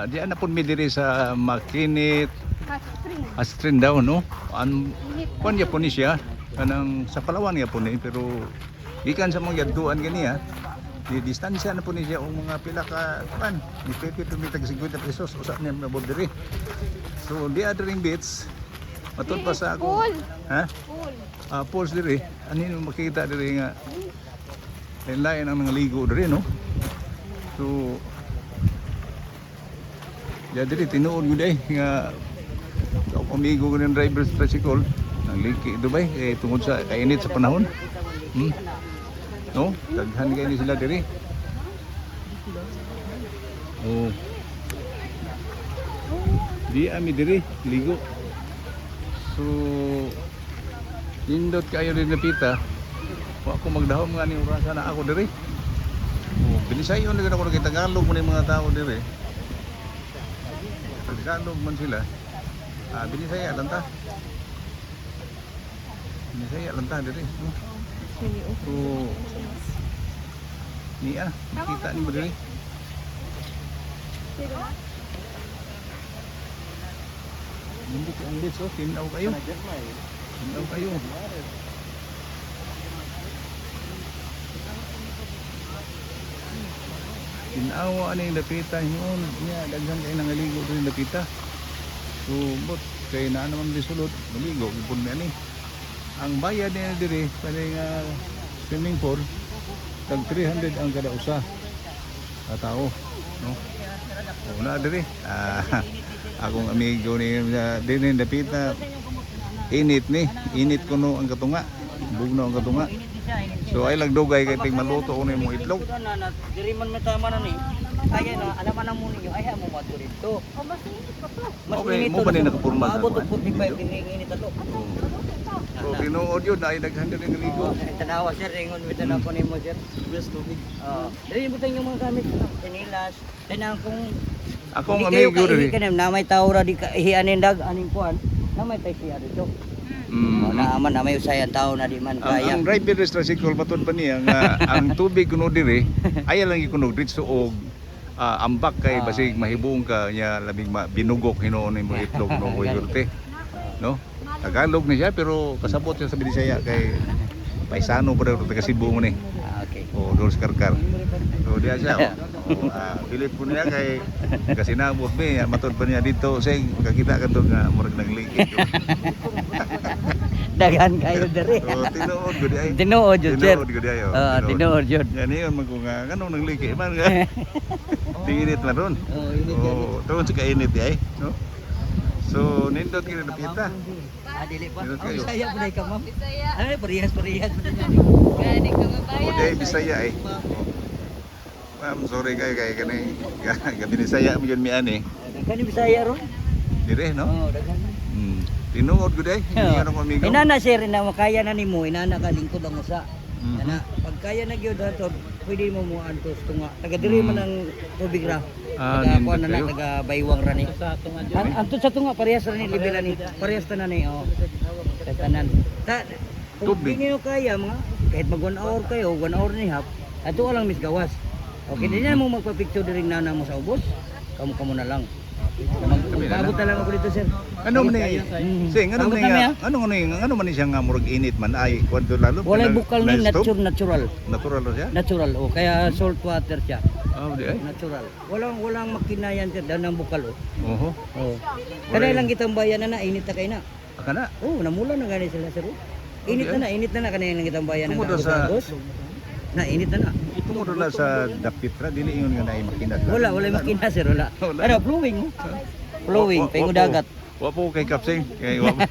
Diyan na po mi diri sa Makinit Hot spring. Astrin daw no. Init. Kuan ya po ni siya kanang sa Palawan ya po ni pero gikan sa mga yadtuan gani ha. Di distansya na po ni siya o mga pila ka kuan. Ni Pepe tumitag 50 pesos usa niya mabot diri. So di adring beach matud pa sa ako. Pool. Ha? Pool. Pools diri. Ano makita diri nga lain ang nangaligo diri no. So ya diri tinuod gud ay nga amigo ko ng driver's tricycle nang liki Dubai tungod sa kainit sa panahon. No, daghan kay ni sila diri. Oh. Di ami diri ligo. So nindot kayo rin napita. Wa ako magdahom nga ni orasa na ako diri. Oh, binisayon na ako nakita Tagalog man yung mga tao diri. Tagalog man sila. Binisaya lang ta. Binisaya lang ta diri. No? So niya makita ni mo diri. Hindi ko ang beach, tinaw kayo. Tinaw kayo. Tinaw ano yung lapita yun. Daghan kayo nangaligo doon yung lapita. So, but kay na naman risulot, maligo, ipon na ni. Ang bayad niya diri, paling swimming pool, tag 300 ang kada usa ka tao, no? O na diri. Akong amigo ni din dapit na init init kuno ang katunga, bugno ang katunga. So ay lagdugay kay tig maluto ko ni mo itlog. Diri man matama na ni. Kaya na alaman na mo ninyo ay mo mato dito. O mas init pa to. Mas Okay, init mo ba din nakapurma sa Abot kuwan? 45 init ato. So tinuod yun ay daghan din ng ligo. Tanawa sir, ingon mo tanaw ko nimo sir. Best tubig. Diri mo yung mga gamit kanilas. Tanang kung Akong amigo diri. Kanem na may tao ra di ka ihianin dag aning kuan. Na may siya dito. Naaman na may usayan tao na di man kaya. Ang driver's tricycle patod pa niya nga ang tubig kuno diri ay lang ikunog dito og ambak kay basig mahibong ka nya labing binugok hinuon mo itlog no ko yurte. No? Tagalog ni siya pero kasabot siya sa Binisaya kay paisano pa daw taga Cebu mo ni. Okay. O Dors Karkar. So diya siya. Pilit po niya kay kasinabot mi matod pa niya dito say makakita ka doon nga murag nagliki. Dagan kayo diri. Tinuod gud ay. Tinuod jud sir. Tinuod gud ayo. Tinuod jud. Yan yun man ko nga kanong nagliki man nga. Tinginit man ron. Init yan. Tuon sa kainit ay, no? So nindot kini napita. Dili pa. Meron kayo. Bisaya po ka ma'am. Bisaya. Ay, parehas. Gani ka O day Bisaya ay. Ma'am, sorry kayo kay kani gabi Bisaya mo yun mi ani. Kani Bisaya ron? Dire no? Oo, dagan. Tinuod gud ay. Hindi ano ko amigo. Inana sir na makaya na nimo, inana ka lingkod ang usa. Mhm. Ana, pag kaya na gyud ato, pwede mo mo antos tunga. Taga diri man ang tubig ra. Taga kuan na kayo. taga baywang ra ni. Antos sa tunga parehas ra ni level ni. Parehas tanan ni oh. Sa tanan. Tubig. Tubig niyo kaya mga kahit mag 1 hour kayo, 1 hour ni hap, ato lang mis gawas. Okay, di na mo magpa-picture diri nana mo sa ubos. Kamo na lang. Magpabot na lang ako dito sir. Ano man ni? Sing, ano man Pabot kami, ni? Ano man ni siya nga murag init man ay kwento lalo. Walay bukal ni stove? natural. Natural na siya? Natural oh, kaya salt water siya. Di ay. Natural. Walang makinayan sir danang bukal oh. Oho. Oh. Kada lang kitang bayan na init na kay na. Kana. Oh, namula na gani sila sir. Init init na kanay lang kitang bayan ng Tungod sa na init na. tungod na sa dapitra dili ingon nga naay makina. Wala makina sir wala. Wala. Ano flowing mo? Flowing pingo dagat. Wa po kay kapsing. Kay wa po.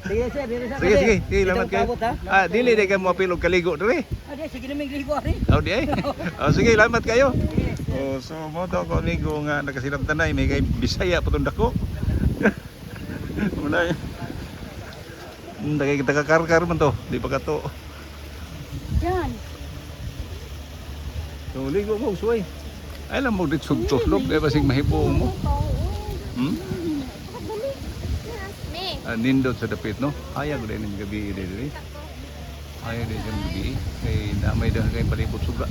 Sige sir, dili sa Sige, lamat kayo. Dili day kay mo apilog kaligo diri. Sige na may ligo ari. Di ay. Sige, lamat kayo. So mo to ko amigo nga nakasilap tanay may kay Bisaya patong dako. Muna. Dagay kita kakar-kar man to, di pa kato. Yan. So ligo mo suway. Ay lang mo dit sugtoslog kay basig mahibo mo. Nindot sa dapit no. Ayaw din ng gabi diri. Ayaw din ng gabi kay namay dah kay palibot suga.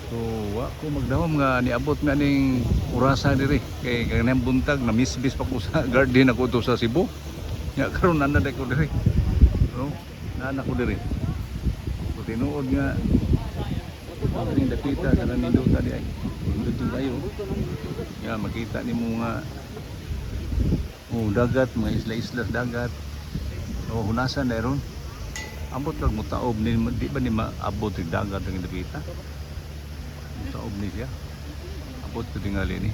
So wa ko magdahom nga niabot nga ning orasa diri kay kanang buntag na misbis pa ko sa garden ako to sa Cebu. Nya karon ana ko diri. No, nana ko diri. So tinuod nga ning dapita sa nindota di ay. Dito tayo. Ya makita nimo nga dagat, mga isla-islas dagat. Hunasan na ron. Ambot kag mutaob ni di ba ni maabot yung dagat ang dapita. Mutaob ni siya. Abot ko tingali ni.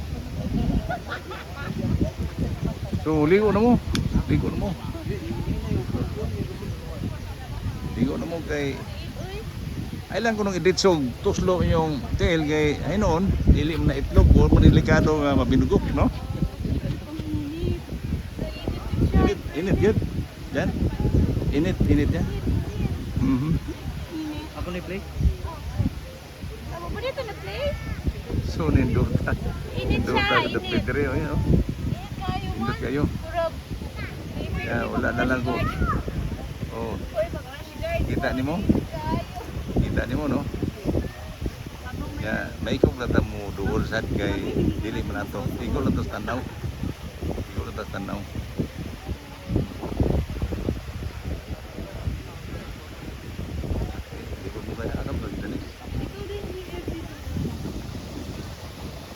So ligo na mo. Ligo na mo. Ligo na mo kay ay lang ko nung iditsog tuslo yung tail kay ay noon dili man na itlog o manilikado nga mabinugok no. Init yun. Yan. Init yan. Ako ni play. Tama mo dito na play? So nindota. Init siya, Nindota sa init. pedre o yun o. Indot kayo. Ya wala na lang ko. Oh. Kita ni mo? Kita ni mo no? Ya, may kong mo duol sad kay dili man ato. Ikaw lang tos tanaw. Ikaw lang tos tanaw.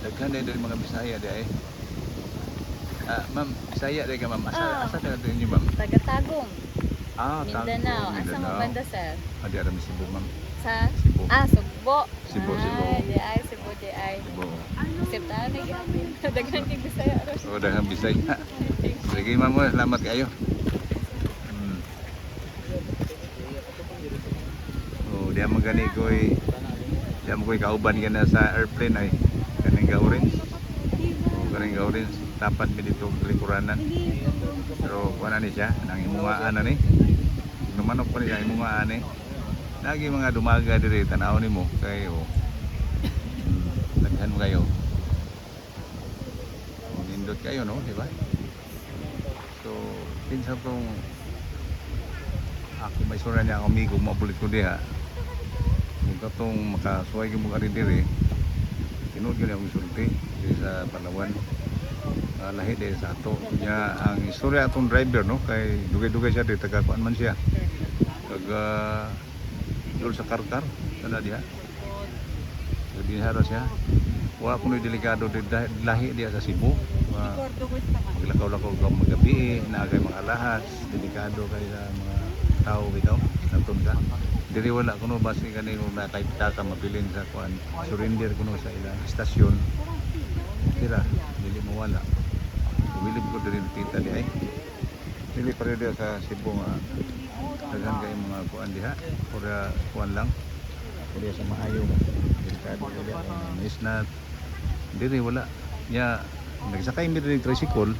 Daghan na dari mga Bisaya di ay. Ma'am, Bisaya di ka ma'am. Asa ka natin inyo ma'am? Taga-Tagum. Tagum, Mindanao. Asa mo banda sir? Di aram Cebu ma'am. Sa Cebu. Sugbo. Cebu, Cebu. Di ay Cebu di ay. Cebu. Siptaan na gyud. Daghan kay Bisaya ro. So daghan Bisaya. Sige ma'am, salamat kayo. Diya magani ko'y kauban ka na sa airplane ay kaning ga-orange. Kaning ga-orange tapat mi dito likuranan. Pero kuha na ni siya nang imungaan na ni. Numanok pa niya imungaan ni. Lagi mga dumaga diri tanaw nimo kay daghan mo kayo. Nindot kayo no, di ba? So pinsan kong ako may sura niya ako amigo mabulit ko diha. Kung katong makasuway yung mga diri tinuod yun ang isulti sa Palawan lahi diri sa ato niya ang istorya atong driver no kay dugay-dugay siya dito taga-kuan man siya taga dul sa Karkar sana diha so diha ra siya wala kuno delikado lahi diha sa Cebu maglakaw-lakaw ka magabi na kay mga alahas delikado kay sa mga tao bitaw natun ka diri wala kuno basi kani kung nakaipta ka mabilin sa kuan surrender kuno sa ilang istasyon tira dili mo wala bilib ko diri tita di ay dili pa rin sa Cebu nga daghan kay mga kuan diha pura kuan lang pura sa maayo delikado dili isnat diri wala nya nagsakay mi diri tricycle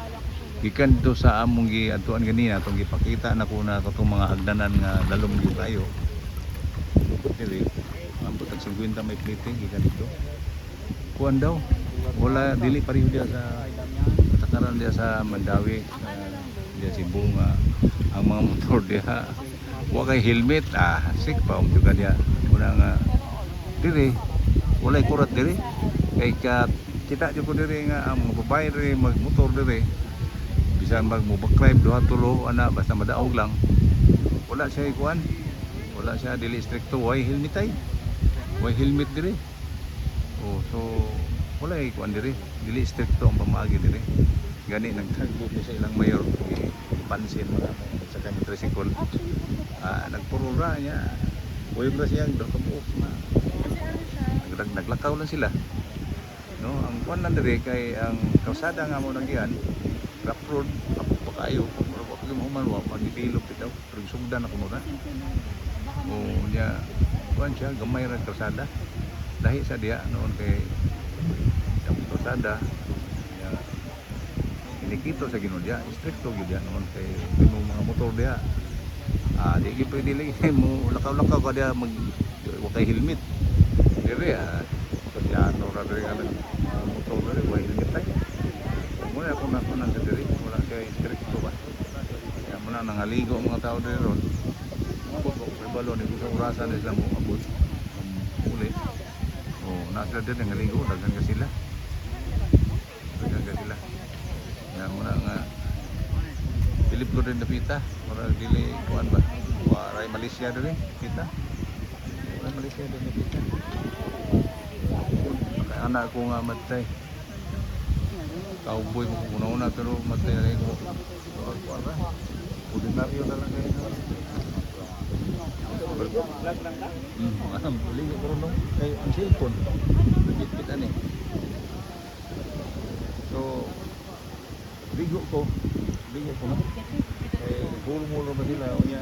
gikan do sa among giadtuan ganina atong gipakita na ko na katong mga hagdanan nga lalom gyud kayo dili ambot ang 50 may plating gikan dito kuan daw wala dili pareho dia sa patakaran dia sa Mandawi dia Cebu nga ang mga motor dia wa kay helmet sik pa juga dia muna nga diri walay kurat diri kay kita jud ko diri nga ang mga babae diri magmotor diri bisan magmubakrive duha tulo ana basta madaog lang wala siya ikuan wala siya dili stricto way helmet ay way helmet diri so wala ikuan diri dili stricto ang pamaagi diri gani nagtagbo sa ilang mayor pansin mga sa kami tricycle nagpurura niya way ba siya dokabuok na naglakaw lang sila no ang kuan lang diri kay ang kalsada nga mo nagyan rough road pa kayo pero wag mo man wa magdevelop bitaw pero sugdan ako mo na niya kuan siya gamay ra kalsada lahi sa diha noon kay sa kalsada niya inikito sa ginudya stricto gyud ya noon kay mga motor diha di gyud pwede lagi mo lakaw-lakaw ka diha mag wa kay helmet diri kaya ano ra diri nga motor diri wa helmet tay muna ako na kunang diri wala kay stricto ba kaya muna nangaligo mga tao diri ron abot ko balon ni sa orasan nila mo abot uli Nasa din ang ligo, daghan ka sila. Daghan ka sila. Yan muna nga Philip ko rin napita para dili kuan ba. Waray Malaysia din kita. Waray Malaysia din napita. Kaya anak ko nga matay. Cowboy mo kung una pero matay na rin ko. Kuan ba? Ordinaryo na lang kayo. Vlog lang ka? Beli ko ron dong. Kay ang cellphone. Bit-bit ani. So bigo ko na. Mulo ba sila o niya?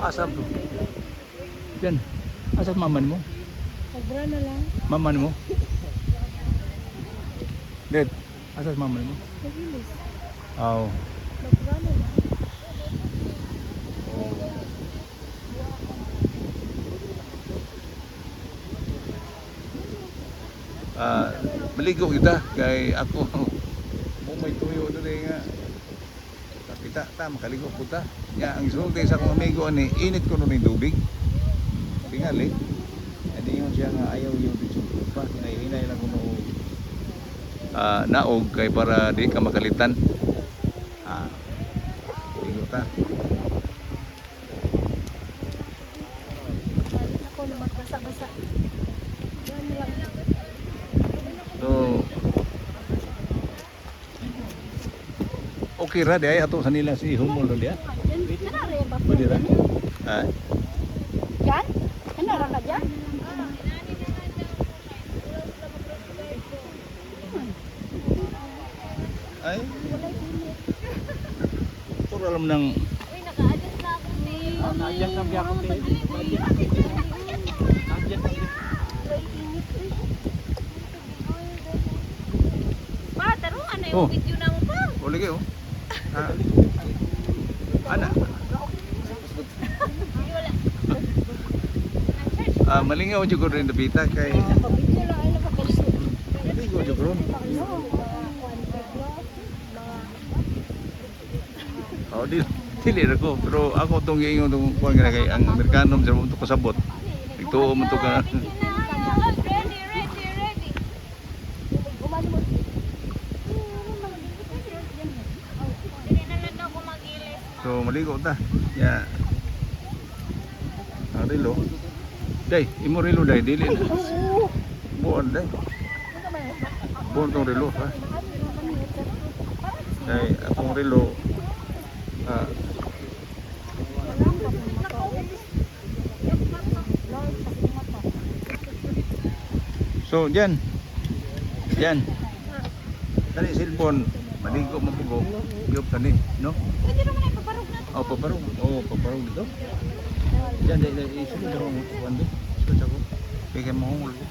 Asap to. Yan. Asap maman mo? Sobra na lang. Maman mo? Dad, asap maman mo? Nagilis. Aw. Sobra na lang. Maligo kita kay ako mo may tuyo diri nga kita ta makaligo po ta nya ang sulti sa akong amigo ani init ko nun yung tubig tingali hindi yun siya nga ayaw yung dito pa hinay lang kuno naog kay para di ka makalitan ligo ta Ako na magbasa-basa. Yan lang. so okay ra di ay ato sa nila si Humol ra diya Kanara yung bapo. pwede ra Yan? Kanara ka dyan? ay puro alam ng Uy, naka-adjust na ako ni. Naka-adjust na biya ako, te. Pa, taro, ano Oh. yung video na mo pa? Boleh ke? Ana. Malingaw juga rin dapita kay Video lang ay napakalusot. Ligo juga ron. Oh dili ra ko pero ako tong giingon tong kuan nga kay ang Amerikano sa mo to kasabot. Ito mo to ka. Ready, ready, ready. Hindi na lang ako mag-ilis. So maligo ta. Ya. Ang relo. Day, imo relo day dili na. Buon day. Buon tong relo ha. Day akong relo. So, diyan. Diyan. Tani cellphone, maligo mo pugo. Giyop tani, no? Pwede naman ay paparog na. Oh, paparong. Oh, paparong dito. Diyan, diyan, isulo daro mo kuan di. Sulit ako. Kaya mo hungol ko.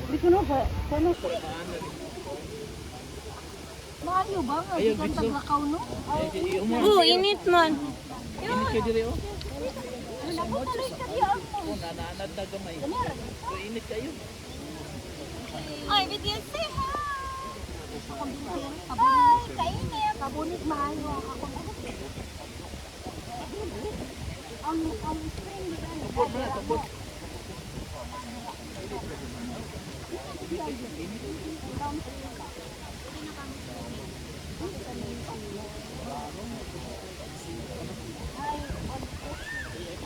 Hindi ko na ba? Paano ko? Maayo ba nga? Di ka taglakaw, no? Oo, init man. Init ka dire, oh. Ako tuloy ka diyan mo. Nananad na gamay. So, init kayo. Ay, bigyan say hi! Hi! Kainit! Kabunit maayo ako. Ang spring dito. Tubod na, tubod.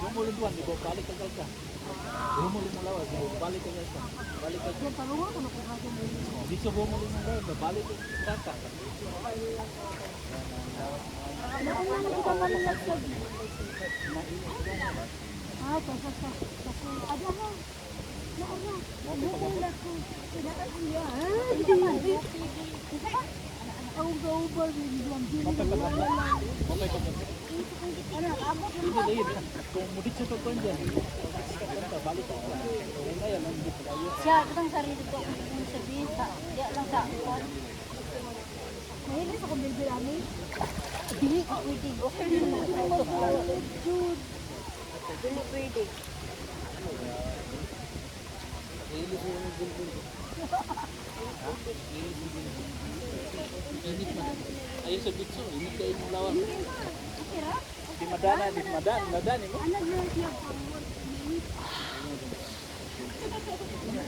Lumulunduan, di ba? Balik ka ka. Lumulunduan, di ba? Balik ka ka. Balik ka ka. Di sa lumulunduan, balik ka ka. Kung mudit sa totoo dyan, balik ka. Siya, katang sarili ko kung sabihin sa, diya lang sa kon. Mahilis ako bilbilani. Dili ko pwede. Okay na lang. Dili pwede. Init na. Ayun sa bitso, init kayo ng lawak. Di madana, madani mo.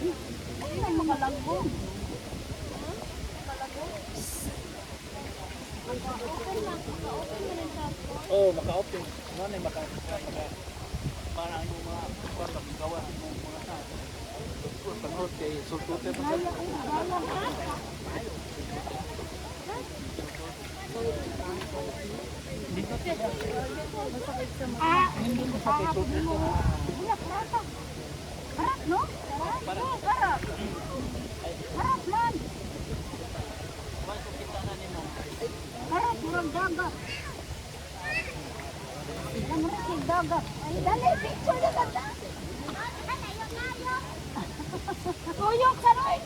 Ay, may makalago. Oh, maka-open. Ano na para yung mga paggawa ng mga tao. Panood kay sultute pa sa Hindi mo sakit mo. Harap, no? Harap. Harap man. Harap, murang dagat. Murang dagat. Ay, dali, picture na ganda. Tuyok, sanoy.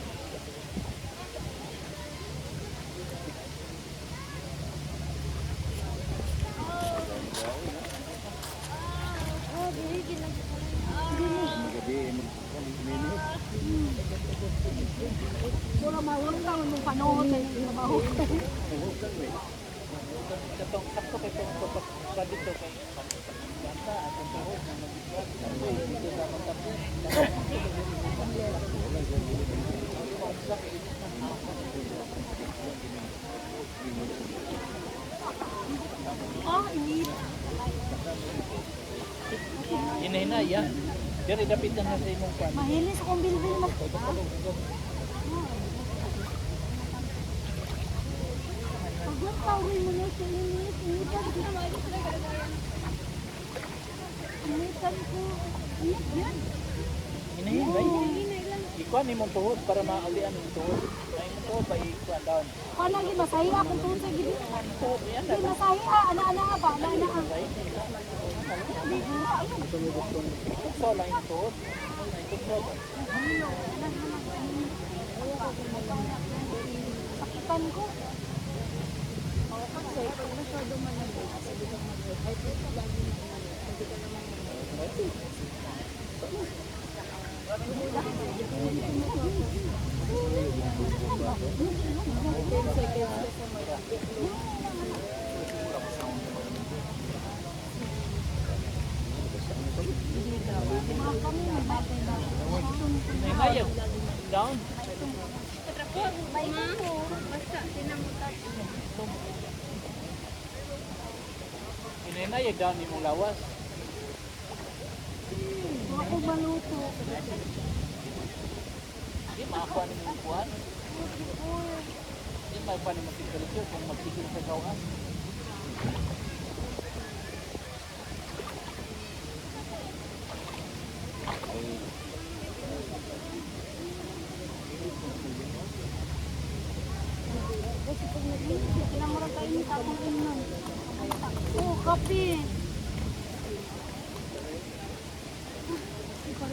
Wala mawala lang ng panahon na yung trabaho. sakto kay pa dito kay banta at ang tahod na nagiging dito sa mga Init. Hinahina yan. Pero dapit na sa imong kwan. Mahilis akong bilbil na. Pagod tawin mo na sa init. Initan ko. Initan ko. Init yan. Hinahin ba? Ikuan ni mong tuhod para maalian yung tuhod. Ay mong tuhod ba ikuan down. Paano yung masahi akong tuhod sa gili? Hindi masahi ana-ana ba? Ana-ana. Hindi gura. Ayun. So lang yung tuhod. Sakitan ko. Kasi pag masyado manabot, sabi ka mag-work, ay pwede lagi na hindi ka naman mag-work. Hinahayag. Down. Hinahayag down ni mong lawas. Ako maluto. Di makakuha ni mong kuhan. Di makakuha ni mong tigalisyo kung magtigil sa kawan. Kasi pag nag-iisip, kinamura kayo ni tapong inom. Oh, kape.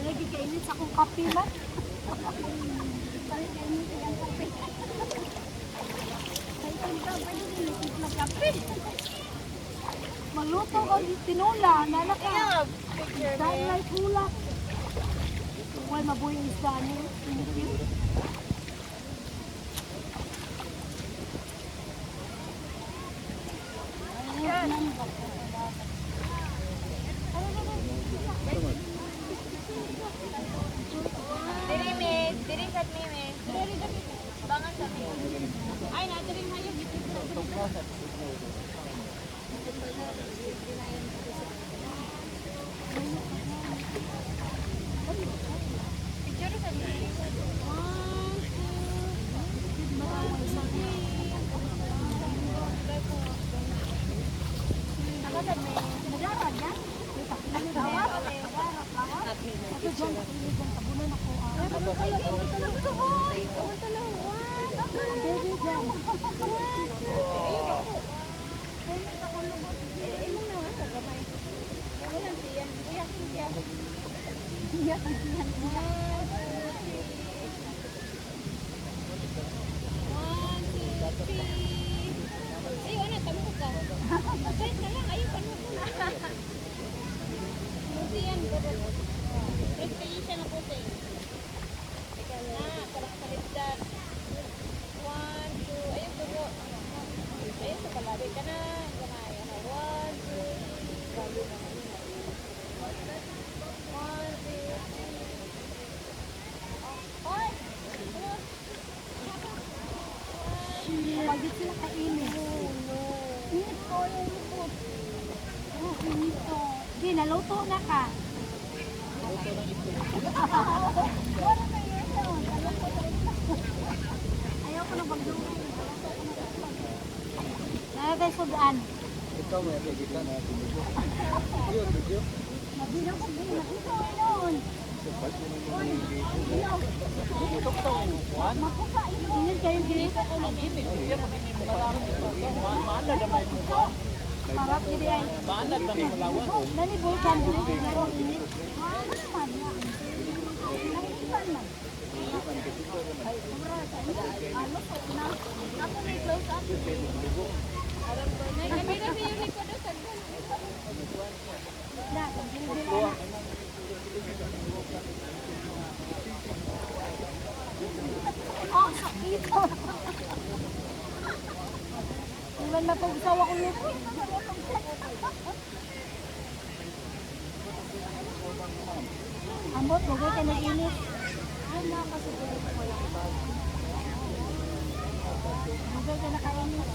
Lagi kainit sa akong kape man. Palit kainit sa akong kape. Kainit ka pa yung inisip na kape. Maluto ka tinula. Nana ka. Dahil ay kulak. Huwag mabuhay ang isda niyo. Diri me, diri sad me me. Bangan sa me. Ay na diri hayo gitu. Picture sa me. Nakasad me. Nagara yan? Nagara? Ito dyan, tabunan ako. Baby dyan. Hindi sila kainit. Init ko yung lupot. Oh, init ko. Hindi, naluto na ka. Wala na yun. Ayaw ko na magluto. Nalagay sudan. Ikaw may pagkita na video. Video. Nabilang ko din. Nakita ko yun. Makuha yun. Init kayo ginita ko na gimik. Harap gini ay. Nani bulkan dito pero init. Naman lang. Naman lang. Ay, sobra sa init. Ano po na? Ako may close up. Kami na siya yung likod sa Na, gini-gini. Oh, sakit. Iwan na pag-usawa ko lupit. Ambot, lagay ka ng init. Ay, nakasugod ko lang. Lagay ka na kainit.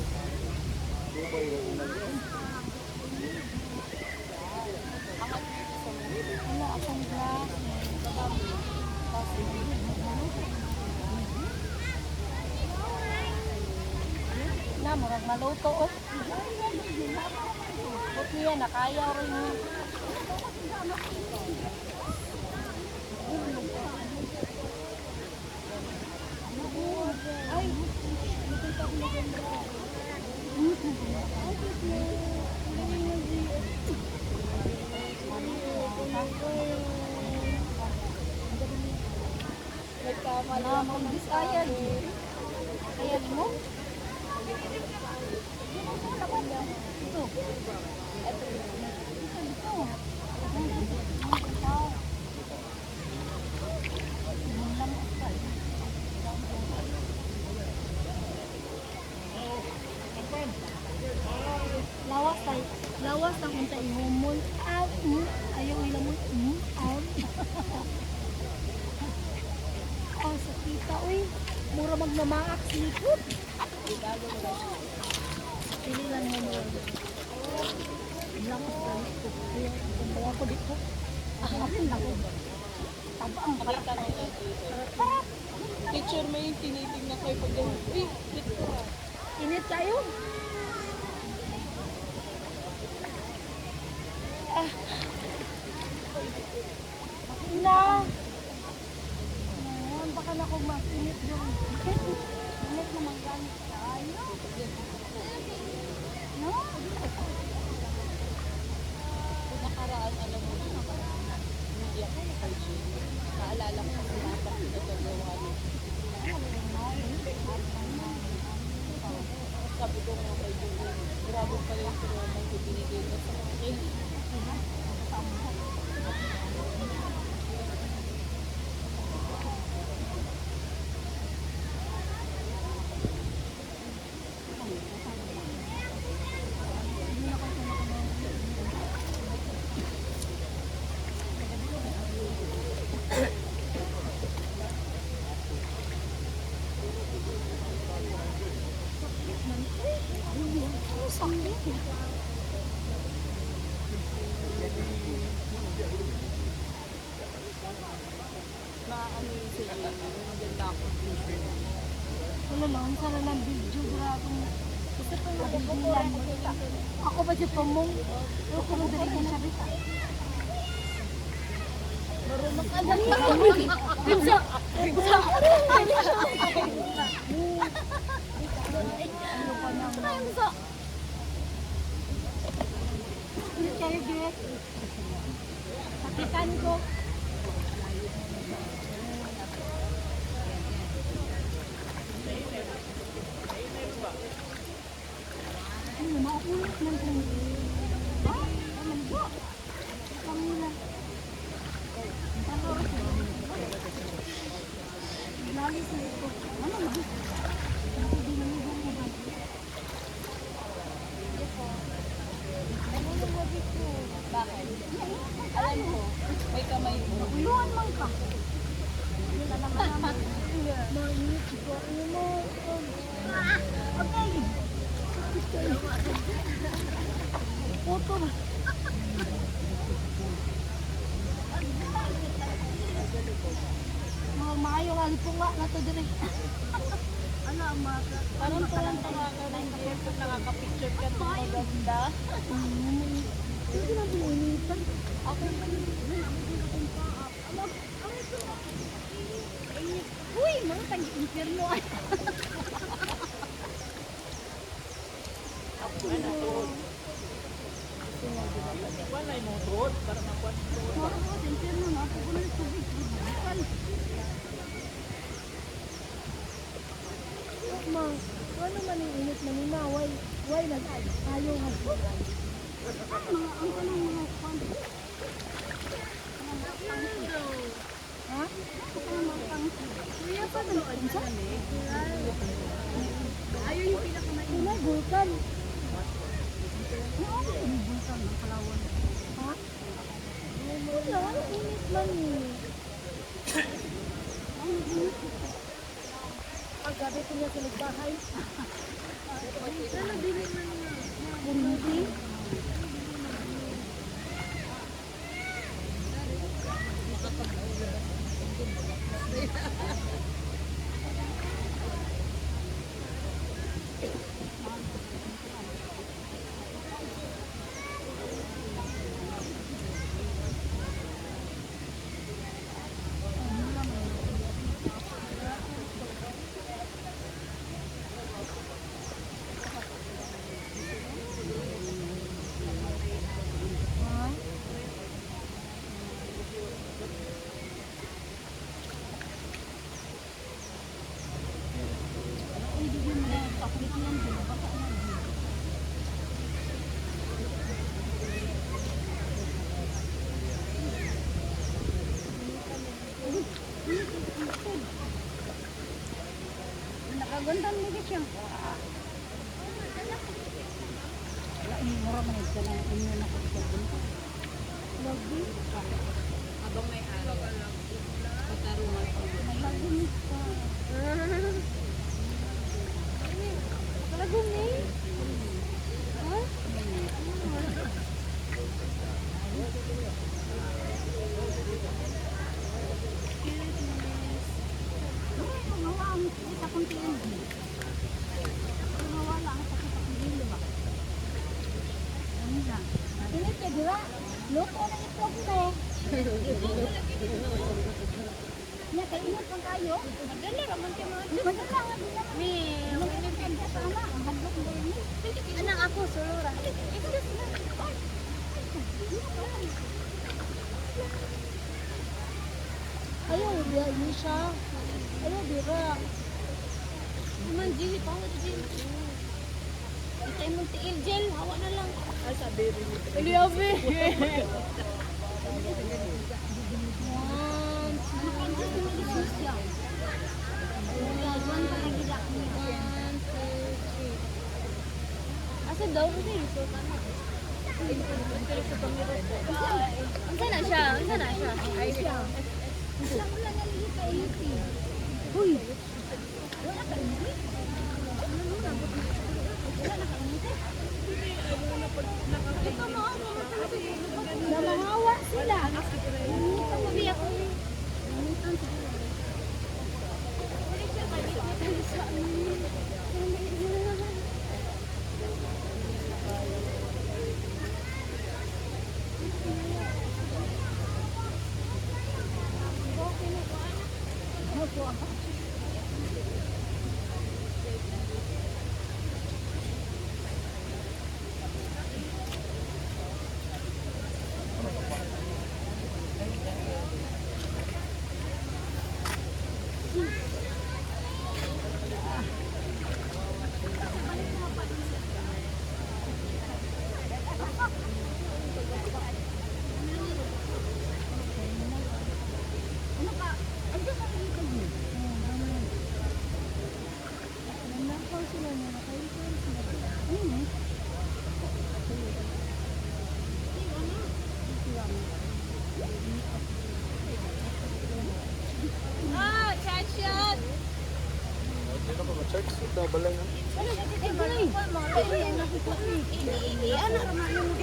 Wala akong glass. Na, murag maluto oh. Bukot niya, nakaya rin yun. Ay, na, mag-bis ayan. Ayan mo? Ito. Lawas ang unta ihumol. Ayaw ilamon. Oh, sa kita, uy. Mura magnamaak silikod. Pili lang mo. Lakas galit ko. Kaya ko dito. Akin lang ko. Taba ang makita mo. Teacher, may tinitingnan kayo pag uy, dito ka. Init tayo. Na. Ngayon, baka na kung mag-init doon. Init naman ganit tayo. No? Nakaraan, alam mo, hindi ako naalala ko sa mga pinagagawa niyo. Sabi ko nga kay Julie, grabe pala yung tulungan ko binigay niya sa akin. Wala lang, sana lang video. Grabe. Kasi pa mabibilan. Ako ba dyan pamong? Pero kung dali ka siya rin. Marunong ka na. Pizza! Pizza! Ano pa naman? Hindi kayo, Gret. Kapitan ko. Ano, mauulit man ito. Ha? Ano ba? Pangina. Lalis na ito. Ano ba? Hindi na nyo ba? Bakit? Alam ko, may kamay mo. Uluan man ka. Hindi na naman naman. Mainit ko. Ano mo? Okay. Puto ba? Maayo nga po nga na to dire. Ano ang mga Parang tuwang tawa ka ng Jeff pag nakaka-picture ka ng maganda. Hindi na binitan. Ako pa yun. Uy, mga tag-impirno ay. Wala yung mga tuod para makuha ng tuod. Impirno na ako ko ng tubig. Ma, ano man yung init na nina? Why nag-ayaw nga? Ang kanang mga kwan. Ha? Kuya pa na kansa? Ayaw yung pinakamain. Wala, vulkan. Ano yung vulkan ng Palawan? Ha? Wala, ang init man eh. Ang init. Ang gabi ko niya sa nagbahay. Ano dili man niya? Burundi? Nakagandang mo siya. Wala, mura man ito na inyo na kagandang. Lagi. Habang may araw ka lang, patarungan ko. Malagim ka. Malagim eh. Ha? Nawala ang kita kong TNG. Nawala ang kita kong dilo ba? Ano yan? Init ka dira? Loko na itlog mo. Nya kay init pang kayo. Madala raman kayo mga Jeff. Madala nga din naman. Me, Init ka dira sana. Ang hadlok mo rin. anak ako, sulura. Ayaw, diya, yun siya. Ayaw, dira. Man, Jilly, pawa sa Jilly. Itay mo tiil, Jel. Hawa na lang. Ay, sabi rin ito. Eliabe. Asa daw kasi so tama. Unsa na siya? Unsa na siya? Ay siya. Wala ko lang nalilip ka init. Uy! Wala ka init? Wala na ka init? Ito mo, namahawa sila. Initan mo biya ko. Initan sila.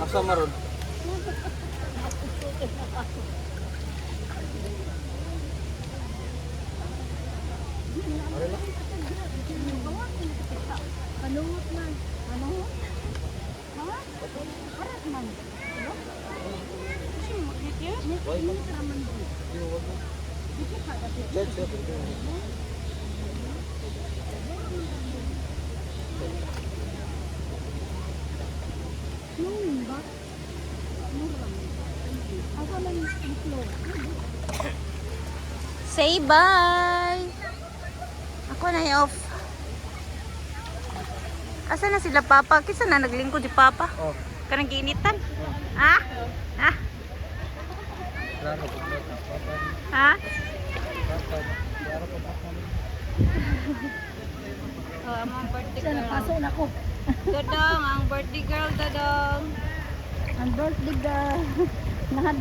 Asa maron? Kanungot man. Ano? Ha? Arat man. Ano? Kasi magkit yun? Magkit raman din. Dito ka dati. Nung ba? Nung raman. Asa man yung itlog? Say bye! Ako na off. Asa na sila Papa? Kisa na naglingkod si Papa? Oh. Kanang giinitan? Ha? Ha? Klaro ko ba? Ha? Oh, ang birthday Sana girl. paso na ko. Dodong, ang birthday girl, Dodong. Ang birthday girl. Nahad